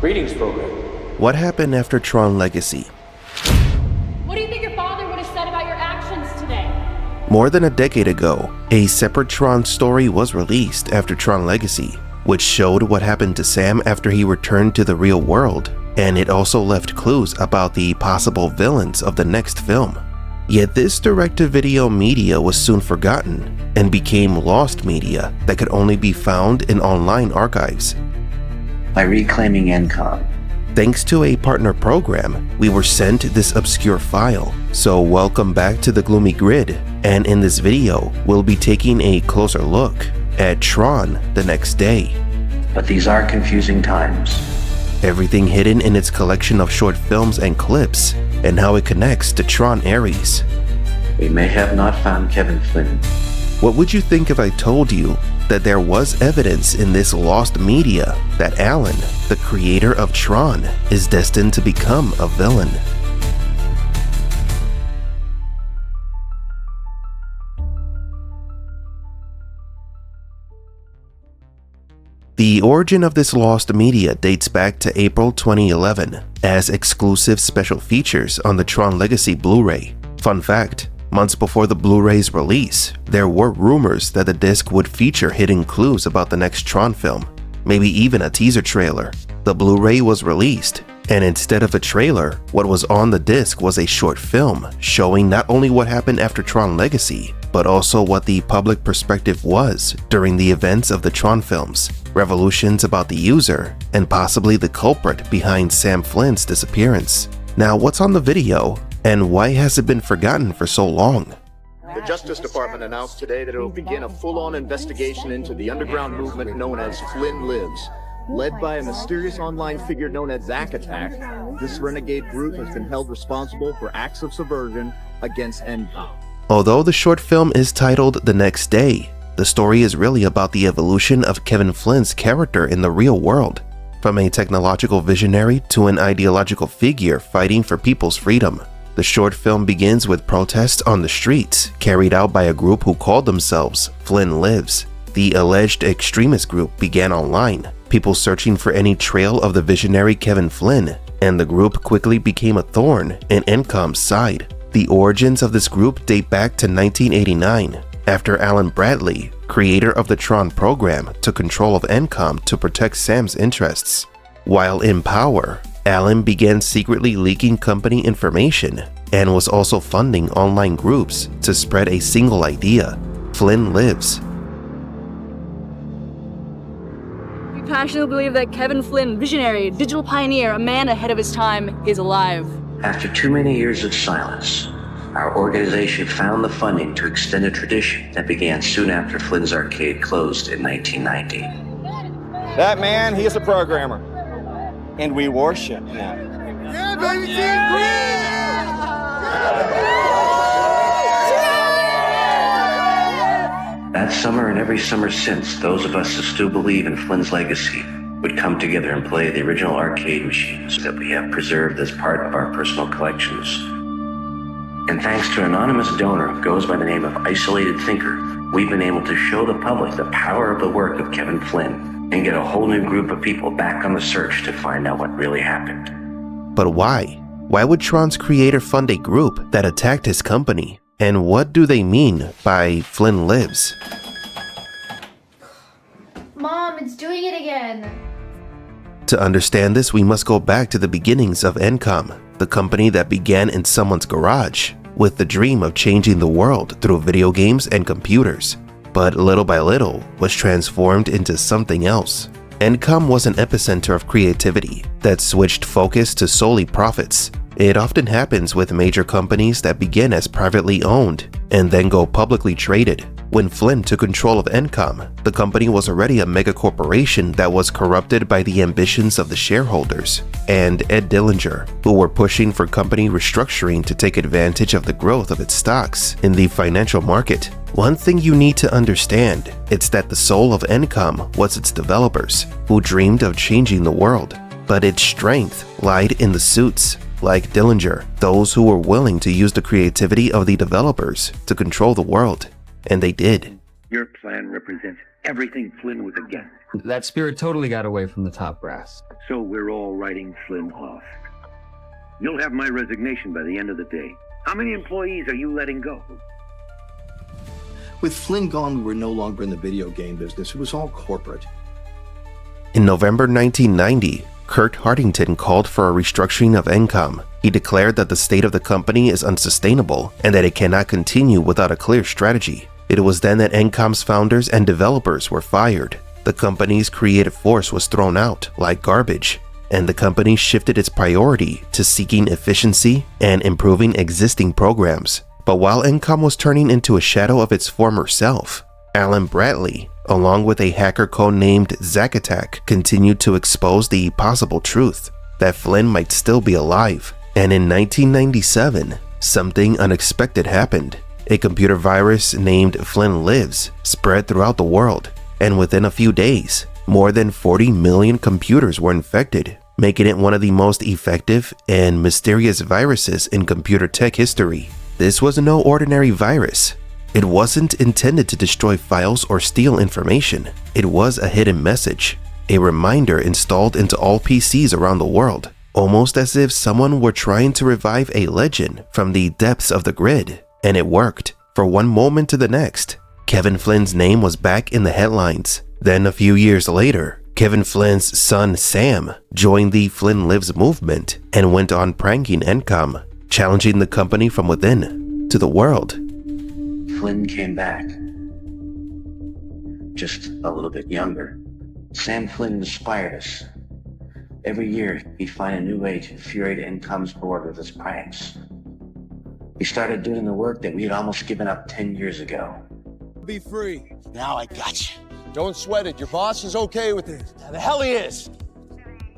Greetings, program. What happened after Tron Legacy? What do you think your father would have said about your actions today? More than a decade ago, a separate Tron story was released after Tron Legacy, which showed what happened to Sam after he returned to the real world, and it also left clues about the possible villains of the next film. Yet this direct-to-video media was soon forgotten and became lost media that could only be found in online archives. By reclaiming Encom. Thanks to a partner program, we were sent this obscure file. So welcome back to the Gloomy Grid, and in this video, we'll be taking a closer look at Tron the Next Day. But these are confusing times. Everything hidden in its collection of short films and clips, and how it connects to Tron Ares. We may have not found Kevin Flynn. What would you think if I told you that there was evidence in this lost media that Alan, the creator of Tron, is destined to become a villain? The origin of this lost media dates back to April 2011 as exclusive special features on the Tron Legacy Blu-ray. Fun fact, months before the Blu-ray's release, there were rumors that the disc would feature hidden clues about the next Tron film, maybe even a teaser trailer. The Blu-ray was released, and instead of a trailer, what was on the disc was a short film showing not only what happened after Tron Legacy, but also what the public perspective was during the events of the Tron films, revolutions about the user, and possibly the culprit behind Sam Flynn's disappearance. Now, what's on the video, and why has it been forgotten for so long? The Justice Department announced today that it will begin a full-on investigation into the underground movement known as Flynn Lives. Led by a mysterious online figure known as Zack Attack, this renegade group has been held responsible for acts of subversion against Encom. Although the short film is titled The Next Day, the story is really about the evolution of Kevin Flynn's character in the real world, from a technological visionary to an ideological figure fighting for people's freedom. The short film begins with protests on the streets carried out by a group who called themselves Flynn Lives. The alleged extremist group began online, people searching for any trail of the visionary Kevin Flynn, and the group quickly became a thorn in Encom's side. The origins of this group date back to 1989, after Alan Bradley, creator of the Tron program, took control of Encom to protect Sam's interests. While in power, Alan began secretly leaking company information and was also funding online groups to spread a single idea: Flynn Lives. We passionately believe that Kevin Flynn, visionary, digital pioneer, a man ahead of his time, is alive. After too many years of silence, our organization found the funding to extend a tradition that began soon after Flynn's arcade closed in 1990. That man, he is a programmer, and we worship him. Yeah, baby, That summer and every summer since, those of us who still believe in Flynn's legacy would come together and play the original arcade machines that we have preserved as part of our personal collections. And thanks to an anonymous donor who goes by the name of Isolated Thinker, we've been able to show the public the power of the work of Kevin Flynn and get a whole new group of people back on the search to find out what really happened. But why? Why would Tron's creator fund a group that attacked his company? And what do they mean by Flynn Lives? Mom, it's doing it again. To understand this, we must go back to the beginnings of Encom, the company that began in someone's garage with the dream of changing the world through video games and computers, but little by little was transformed into something else. Encom was an epicenter of creativity that switched focus to solely profits. It often happens with major companies that begin as privately owned and then go publicly traded. When Flynn took control of Encom, the company was already a mega corporation that was corrupted by the ambitions of the shareholders and Ed Dillinger, who were pushing for company restructuring to take advantage of the growth of its stocks in the financial market. One thing you need to understand is that the soul of Encom was its developers, who dreamed of changing the world, but its strength lied in the suits. Like Dillinger, those who were willing to use the creativity of the developers to control the world. And they did. Your plan represents everything Flynn was against. That spirit totally got away from the top brass. So we're all writing Flynn off. You'll have my resignation by the end of the day. How many employees are you letting go? With Flynn gone, we were no longer in the video game business. It was all corporate. In November 1990, Kurt Hartington called for a restructuring of Encom. He declared that the state of the company is unsustainable and that it cannot continue without a clear strategy. It was then that Encom's founders and developers were fired. The company's creative force was thrown out like garbage, and the company shifted its priority to seeking efficiency and improving existing programs. But while Encom was turning into a shadow of its former self, Alan Bradley, along with a hacker codenamed Zack Attack, continued to expose the possible truth that Flynn might still be alive. And in 1997, something unexpected happened. A computer virus named Flynn Lives spread throughout the world, and within a few days, more than 40 million computers were infected, making it one of the most effective and mysterious viruses in computer tech history. This was no ordinary virus. It wasn't intended to destroy files or steal information. It was a hidden message, a reminder installed into all PCs around the world, almost as if someone were trying to revive a legend from the depths of the grid. And it worked. For one moment to the next, Kevin Flynn's name was back in the headlines. Then a few years later, Kevin Flynn's son Sam joined the Flynn Lives movement and went on pranking Encom, challenging the company from within to the world. Flynn came back. Just a little bit younger. Sam Flynn inspired us. Every year, he'd find a new way to infuriate Encom's board with his pranks. He started doing the work that we had almost given up 10 years ago. Be free. Now I got you. Don't sweat it. Your boss is okay with it. The hell he is.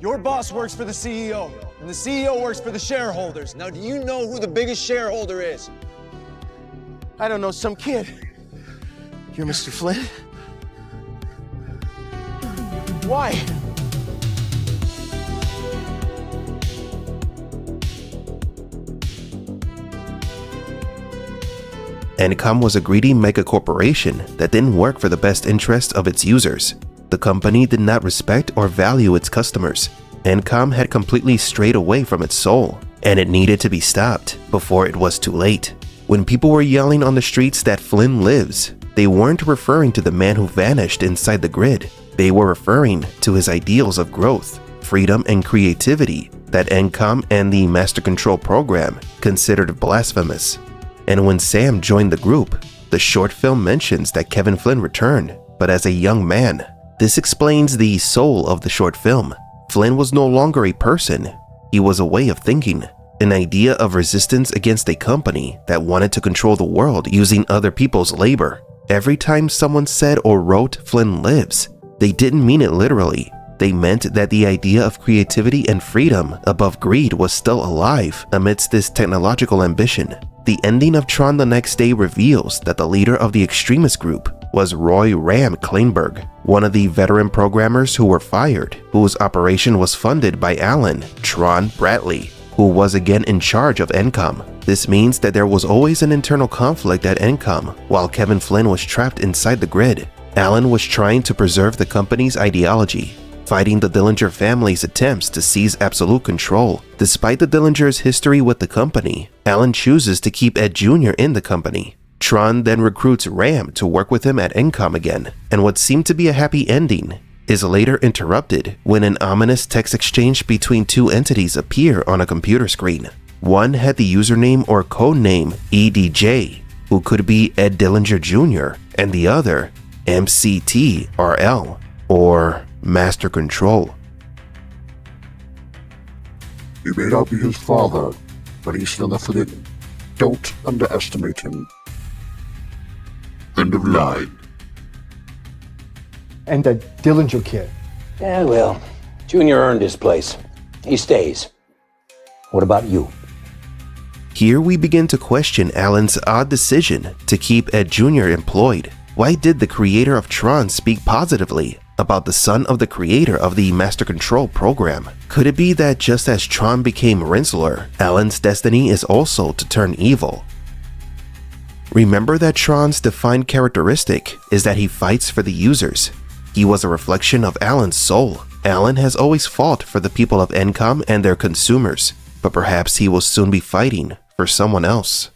Your boss works for the CEO, and the CEO works for the shareholders. Now, do you know who the biggest shareholder is? I don't know, some kid. You're Mr. Flynn? Why? Encom was a greedy mega corporation that didn't work for the best interest of its users. The company did not respect or value its customers. Encom had completely strayed away from its soul, and it needed to be stopped before it was too late. When people were yelling on the streets that Flynn lives, they weren't referring to the man who vanished inside the grid. They were referring to his ideals of growth, freedom, and creativity that Encom and the Master Control program considered blasphemous. And when Sam joined the group, the short film mentions that Kevin Flynn returned, but as a young man. This explains the soul of the short film. Flynn was no longer a person. He was a way of thinking, an idea of resistance against a company that wanted to control the world using other people's labor. Every time someone said or wrote Flynn lives, they didn't mean it literally. They meant that the idea of creativity and freedom above greed was still alive amidst this technological ambition. The ending of Tron the Next Day reveals that the leader of the extremist group was Roy Ram Kleinberg, one of the veteran programmers who were fired, whose operation was funded by Alan Tron Bradley, who was again in charge of Encom. This means that there was always an internal conflict at Encom while Kevin Flynn was trapped inside the grid. Alan was trying to preserve the company's ideology, fighting the Dillinger family's attempts to seize absolute control. Despite the Dillingers' history with the company, Alan chooses to keep Ed Jr. in the company. Tron then recruits Ram to work with him at Encom again, and what seemed to be a happy ending is later interrupted when an ominous text exchange between two entities appear on a computer screen. One had the username or codename EDJ, who could be Ed Dillinger Jr., and the other MCTRL, or Master Control. He may not be his father, but he's still a Flynn. Don't underestimate him. End of line. And the Dillinger kid. Yeah, well, Junior earned his place. He stays. What about you? Here we begin to question Alan's odd decision to keep Ed Jr. employed. Why did the creator of Tron speak positively about the son of the creator of the Master Control program? Could it be that just as Tron became Rinsler, Alan's destiny is also to turn evil? Remember that Tron's defined characteristic is that he fights for the users. He was a reflection of Alan's soul. Alan has always fought for the people of Encom and their consumers, but perhaps he will soon be fighting for someone else.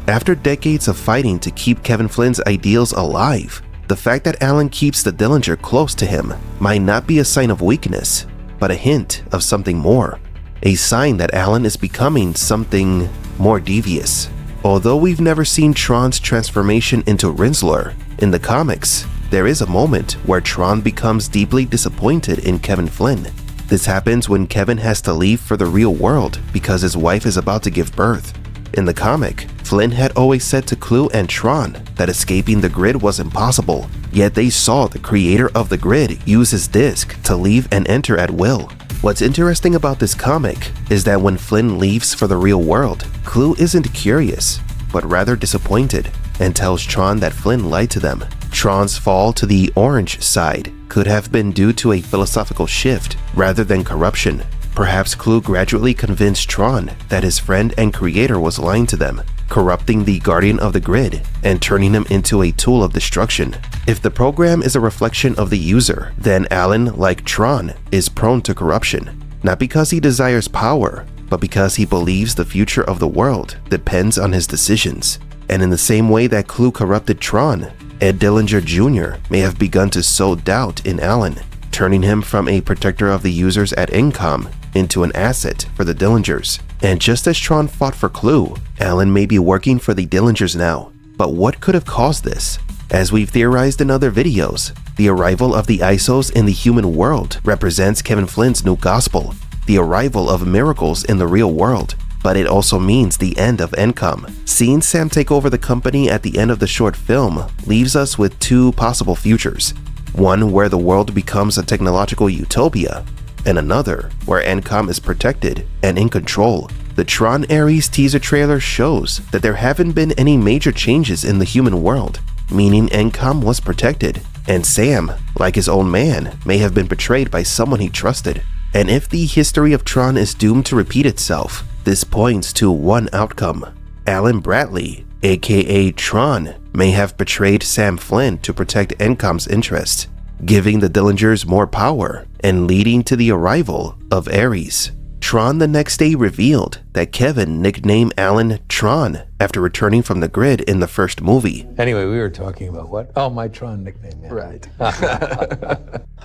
After decades of fighting to keep Kevin Flynn's ideals alive, the fact that Alan keeps the Dillinger close to him might not be a sign of weakness, but a hint of something more. A sign that Alan is becoming something more devious. Although we've never seen Tron's transformation into Rinsler, in the comics, there is a moment where Tron becomes deeply disappointed in Kevin Flynn. This happens when Kevin has to leave for the real world because his wife is about to give birth. In the comic, Flynn had always said to Clue and Tron that escaping the grid was impossible, yet they saw the creator of the grid use his disc to leave and enter at will. What's interesting about this comic is that when Flynn leaves for the real world, Clue isn't curious, but rather disappointed, and tells Tron that Flynn lied to them. Tron's fall to the orange side could have been due to a philosophical shift rather than corruption. Perhaps Clue gradually convinced Tron that his friend and creator was lying to them, corrupting the guardian of the grid and turning him into a tool of destruction. If the program is a reflection of the user, then Alan, like Tron, is prone to corruption, not because he desires power, but because he believes the future of the world depends on his decisions. And in the same way that Clue corrupted Tron, Ed Dillinger Jr. may have begun to sow doubt in Alan, turning him from a protector of the users at Encom into an asset for the Dillingers. And just as Tron fought for Clue, Alan may be working for the Dillingers now. But what could have caused this? As we've theorized in other videos, the arrival of the ISOs in the human world represents Kevin Flynn's new gospel, the arrival of miracles in the real world. But it also means the end of Encom. Seeing Sam take over the company at the end of the short film leaves us with two possible futures. One where the world becomes a technological utopia, and another where Encom is protected and in control. The Tron Ares teaser trailer shows that there haven't been any major changes in the human world, meaning Encom was protected, and Sam, like his own man, may have been betrayed by someone he trusted. And if the history of Tron is doomed to repeat itself, this points to one outcome. Alan Bradley, aka Tron, may have betrayed Sam Flynn to protect Encom's interests, giving the Dillingers more power and leading to the arrival of Ares. Tron the next day revealed that Kevin nicknamed Alan Tron after returning from the grid in the first movie. Anyway, we were talking about what? Oh, my Tron nickname. Yeah. Right.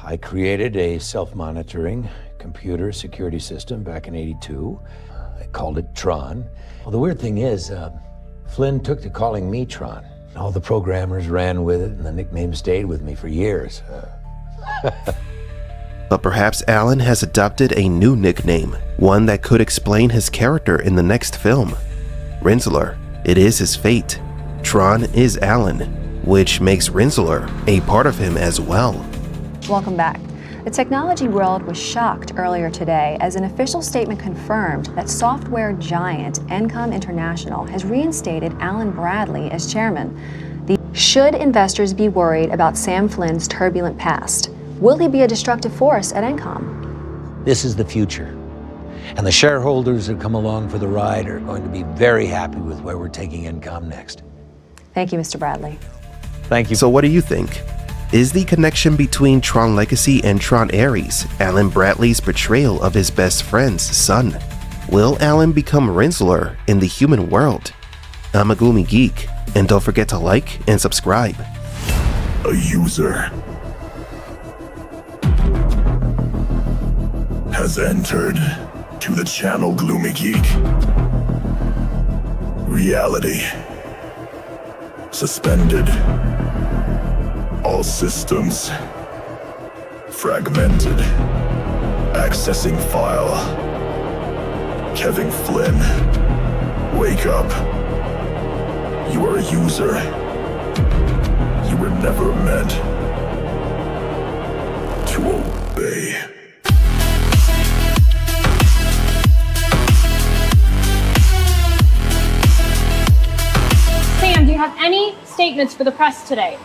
I created a self-monitoring computer security system back in '82. I called it Tron. Well, the weird thing is, Flynn took to calling me Tron. All the programmers ran with it, and the nickname stayed with me for years. But perhaps Alan has adopted a new nickname, one that could explain his character in the next film. Rinsler, it is his fate. Tron is Alan, which makes Rinsler a part of him as well. Welcome back. The technology world was shocked earlier today as an official statement confirmed that software giant Encom International has reinstated Alan Bradley as chairman. Should investors be worried about Sam Flynn's turbulent past? Will he be a destructive force at Encom? This is the future. And the shareholders that come along for the ride are going to be very happy with where we're taking Encom next. Thank you, Mr. Bradley. Thank you. So what do you think? Is the connection between Tron Legacy and Tron Ares Alan Bradley's betrayal of his best friend's son? Will Alan become Rinsler in the human world? I'm a gloomy geek, and don't forget to like and subscribe. A user has entered to the channel Gloomy Geek. Reality suspended. All systems fragmented. Accessing file. Kevin Flynn, wake up. You are a user. You were never meant to obey. Sam, do you have any statements for the press today?